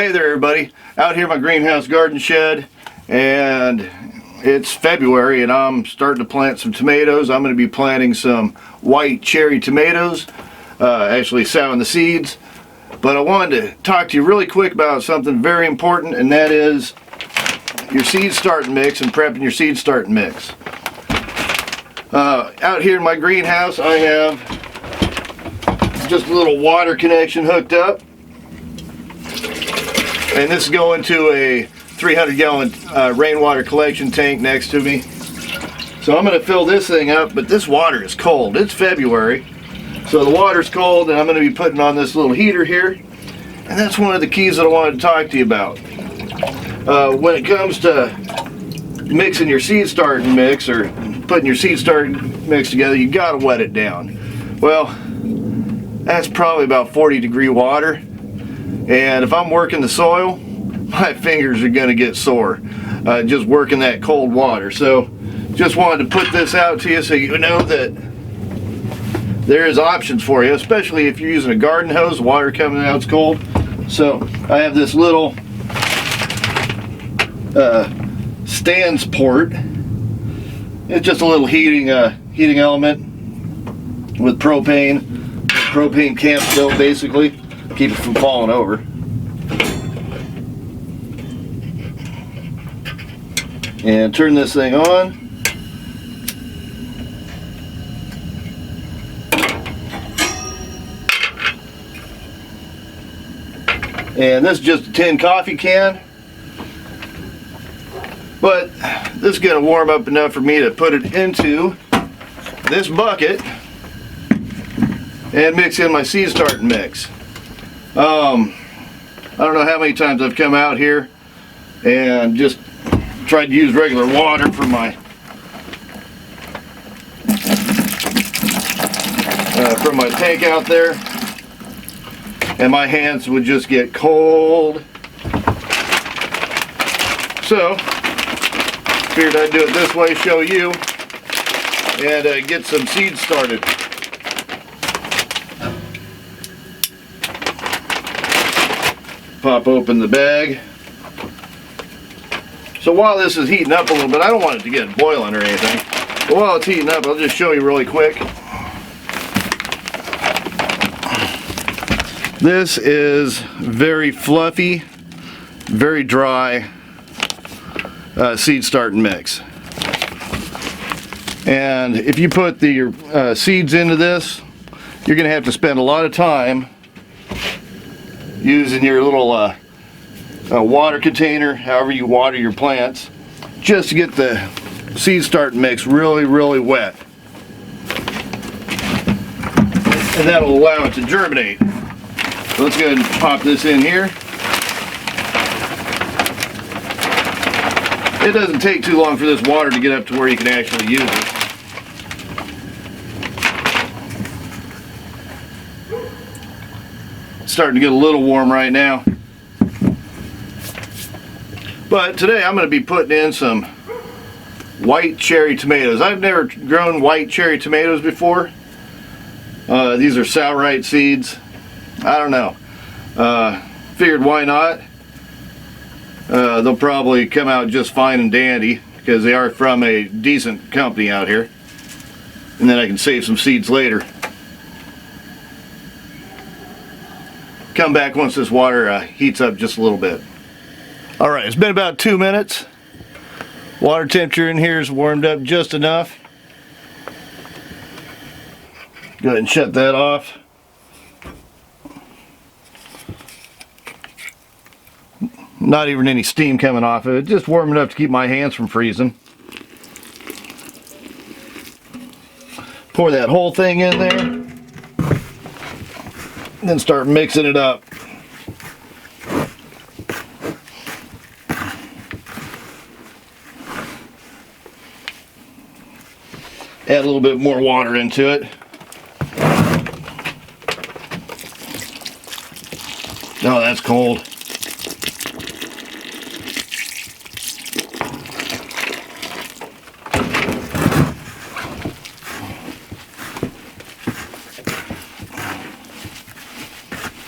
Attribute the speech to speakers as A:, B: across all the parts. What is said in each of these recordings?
A: Hey there everybody, out here in my greenhouse garden shed, and it's February and I'm starting to plant some tomatoes. I'm going to be planting some white cherry tomatoes, actually sowing the seeds. But I wanted to talk to you really quick about something very important, and that is your seed starting mix and prepping your seed starting mix. Out here in my greenhouse I have just a little water connection hooked up. And this is going to a 300-gallon rainwater collection tank next to me. So I'm going to fill this thing up, but this water is cold. It's February, so the water's cold, and I'm going to be putting on this little heater here. And that's one of the keys that I wanted to talk to you about. When it comes to mixing your seed starting mix or putting your seed starting mix together, you got to wet it down. Well, that's probably about 40-degree water. And if I'm working the soil, my fingers are going to get sore just working that cold water. So just wanted to put this out to you so you know that there is options for you, especially if you're using a garden hose. Water coming out's cold. So I have this little stands port. It's just a little heating element with propane camp stove, basically. Keep it from falling over. And turn this thing on. And this is just a tin coffee can. But this is going to warm up enough for me to put it into this bucket and mix in my seed starting mix. I don't know how many times I've come out here and just tried to use regular water for my from my tank out there, and my hands would just get cold. So figured I'd do it this way, show you, and get some seeds started. Pop open the bag. So while this is heating up a little bit, I don't want it to get boiling or anything, but while it's heating up, I'll just show you really quick. This is very fluffy, very dry seed starting mix. And if you put your seeds into this, you're going to have to spend a lot of time using your little water container, however you water your plants, just to get the seed starting mix really, really wet. And that'll allow it to germinate. So let's go ahead and pop this in here. It doesn't take too long for this water to get up to where you can actually use it. Starting to get a little warm right now. But today I'm going to be putting in some white cherry tomatoes. I've never grown white cherry tomatoes before. These are Sow Right seeds. I don't know. Figured why not. They'll probably come out just fine and dandy because they are from a decent company out here. And then I can save some seeds later. Come back once this water heats up just a little bit. Alright, it's been about 2 minutes. Water temperature in here is warmed up just enough. Go ahead and shut that off. Not even any steam coming off of it, just warm enough to keep my hands from freezing. Pour that whole thing in there. Then start mixing it up. Add a little bit more water into it. Oh, that's cold.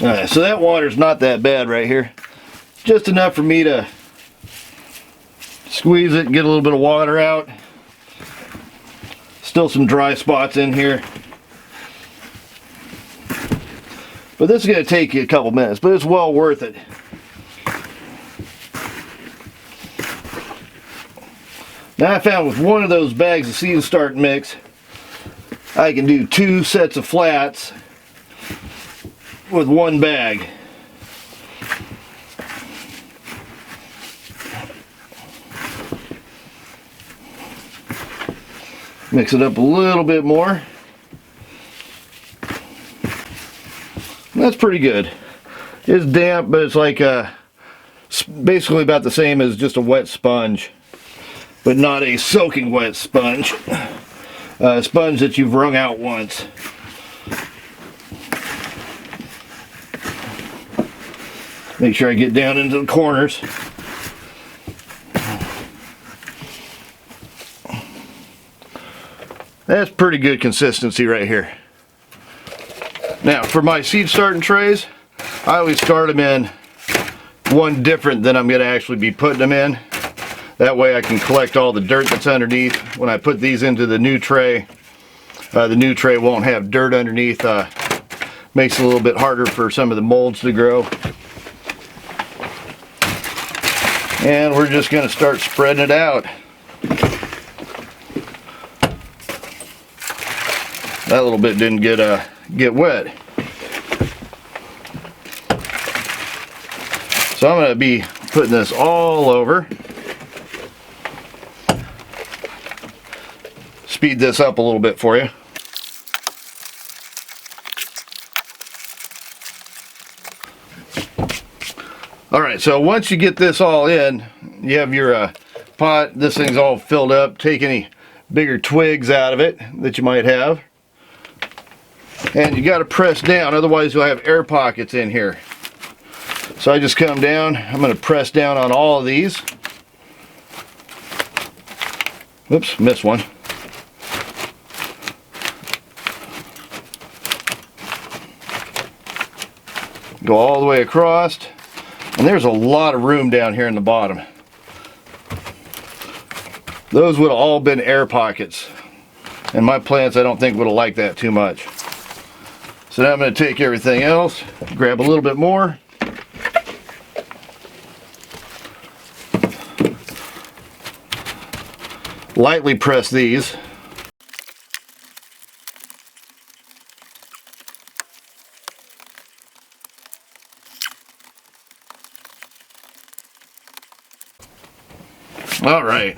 A: Alright, so that water's not that bad right here. just enough for me to squeeze it and get a little bit of water out. Still some dry spots in here. But this is going to take you a couple minutes, but it's well worth it. Now I found with one of those bags of seed and start mix, I can do 2 sets of flats with one bag. Mix it up a little bit more. That's pretty good. It's damp, but it's like basically about the same as just a wet sponge, but not a soaking wet sponge. A sponge that you've wrung out once. Make sure I get down into the corners. That's pretty good consistency right here. Now for my seed starting trays, I always start them in one different than I'm going to actually be putting them in. That way I can collect all the dirt that's underneath. When I put these into the new tray won't have dirt underneath. Makes it a little bit harder for some of the molds to grow. And we're just going to start spreading it out. That little bit didn't get wet. So I'm going to be putting this all over. Speed this up a little bit for you. Alright, so once you get this all in, you have your pot. This thing's all filled up. Take any bigger twigs out of it that you might have. And you got to press down, otherwise you'll have air pockets in here. So I just come down, I'm going to press down on all of these. Oops, missed one. Go all the way across, and there's a lot of room down here in the bottom. Those would have all been air pockets, and my plants I don't think would have liked that too much. So now I'm going to take everything else, grab a little bit more. Lightly press these. All right.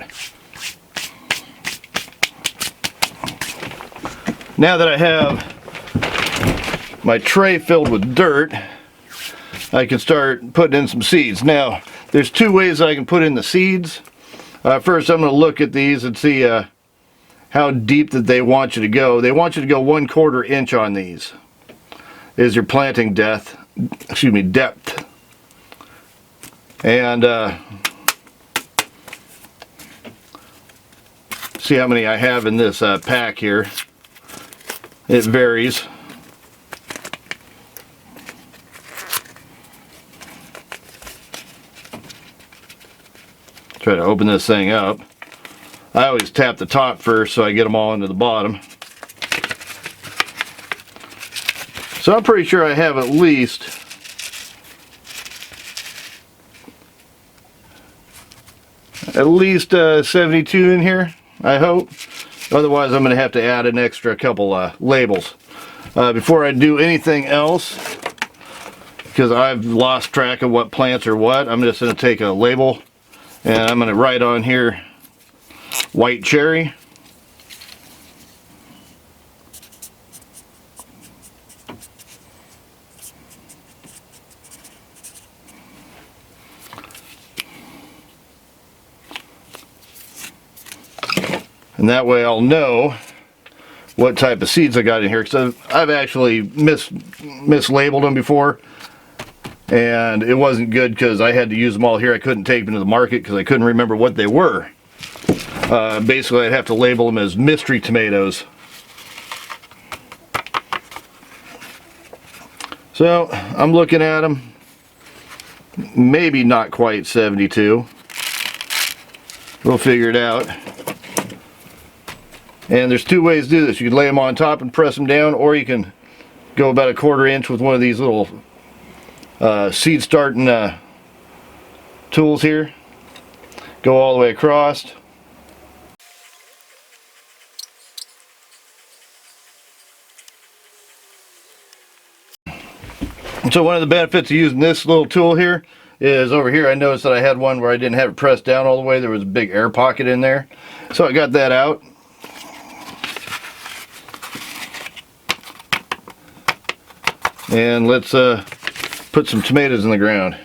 A: Now that I have my tray filled with dirt, I can start putting in some seeds. Now, there's 2 ways I can put in the seeds. First, I'm going to look at these and see how deep that they want you to go. They want you to go 1/4 inch on these. Is your planting depth. And see how many I have in this pack here. It varies. Try to open this thing up. I always tap the top first so I get them all into the bottom. So I'm pretty sure I have at least at least 72 in here, I hope. Otherwise, I'm going to have to add an extra couple labels. Before I do anything else, because I've lost track of what plants are what, I'm just going to take a label and I'm going to write on here white cherry. And that way I'll know what type of seeds I got in here, because I've actually mislabeled them before, and it wasn't good because I had to use them all here. I couldn't take them to the market because I couldn't remember what they were. Basically, I'd have to label them as mystery tomatoes. So I'm looking at them, maybe not quite 72. We'll figure it out. And there's two ways to do this. You can lay them on top and press them down, or you can go about a 1/4 inch with one of these little seed starting tools here. Go all the way across. So one of the benefits of using this little tool here is over here I noticed that I had one where I didn't have it pressed down all the way. There was a big air pocket in there. So I got that out. And let's put some tomatoes in the ground.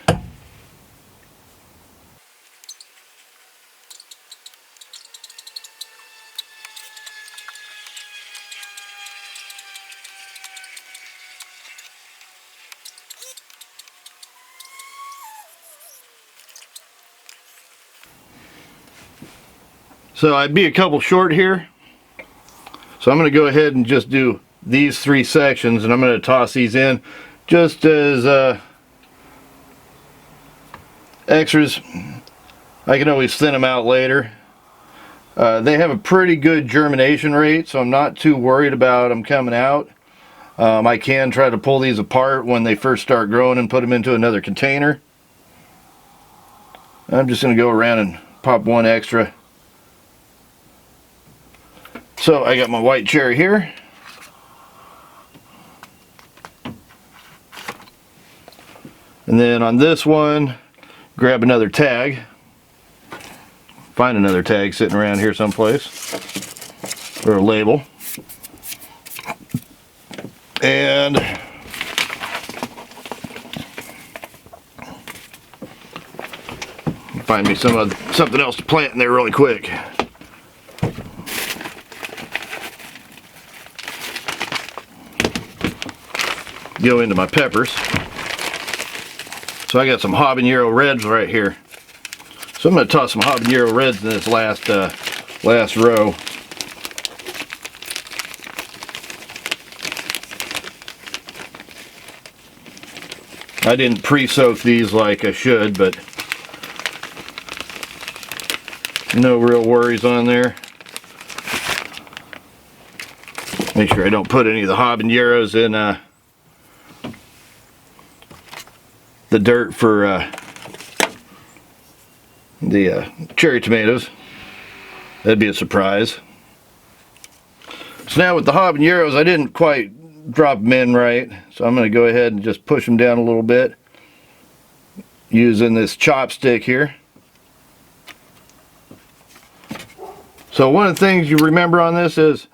A: So I'd be a couple short here. So I'm going to go ahead and just do these 3 sections, and I'm going to toss these in just as extras. I can always thin them out later. They have a pretty good germination rate, so I'm not too worried about them coming out. I can try to pull these apart when they first start growing and put them into another container. I'm just going to go around and pop one extra. So I got my white cherry here. And then on this one, grab another tag. Find another tag sitting around here someplace. Or a label. And find me something else to plant in there really quick. Go into my peppers. So I got some habanero reds right here. So I'm going to toss some habanero reds in this last row. I didn't pre-soak these like I should, but no real worries on there. Make sure I don't put any of the habaneros in the dirt for the cherry tomatoes. That'd be a surprise. So now with the habaneros, I didn't quite drop them in right, so I'm going to go ahead and just push them down a little bit using this chopstick here. So one of the things you remember on this is,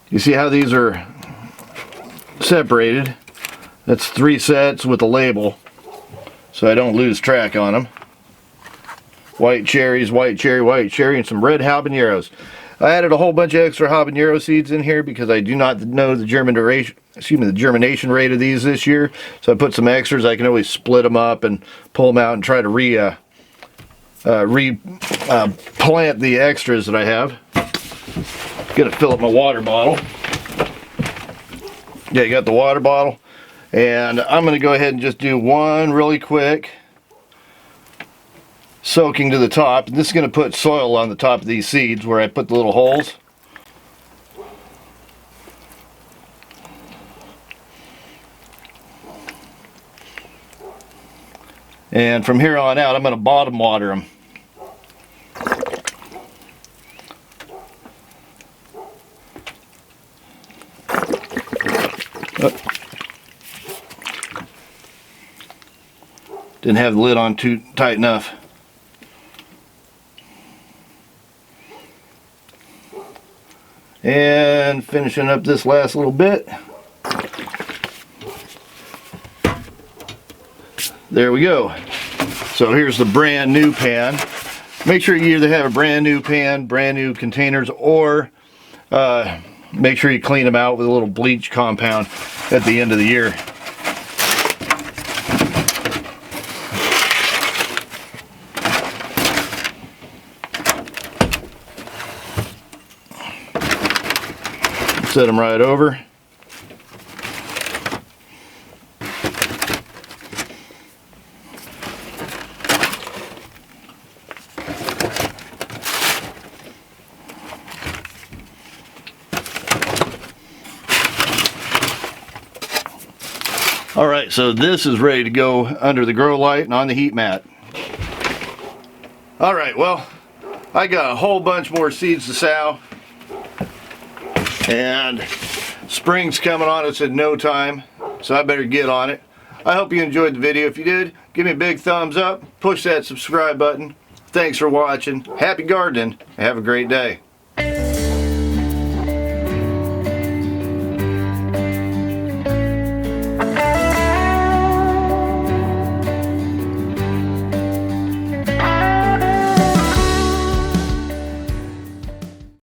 A: you see how these are separated? That's 3 sets with a label, so I don't lose track on them. White cherries, white cherry, and some red habaneros. I added a whole bunch of extra habanero seeds in here because I do not know the germination rate of these this year. So I put some extras. I can always split them up and pull them out and try to plant the extras that I have. Gonna fill up my water bottle. Yeah, you got the water bottle. And I'm going to go ahead and just do one really quick soaking to the top. And this is going to put soil on the top of these seeds where I put the little holes. And from here on out, I'm going to bottom water them. Didn't have the lid on too tight enough. And finishing up this last little bit. There we go. So here's the brand new pan. Make sure you either have a brand new pan, brand new containers, or make sure you clean them out with a little bleach compound at the end of the year. Set them right over. All right, so this is ready to go under the grow light and on the heat mat. All right, well, I got a whole bunch more seeds to sow, and spring's coming on us in no time, so I better get on it. I hope you enjoyed the video. If you did, give me a big thumbs up, push that subscribe button. Thanks for watching. Happy gardening. Have a great day.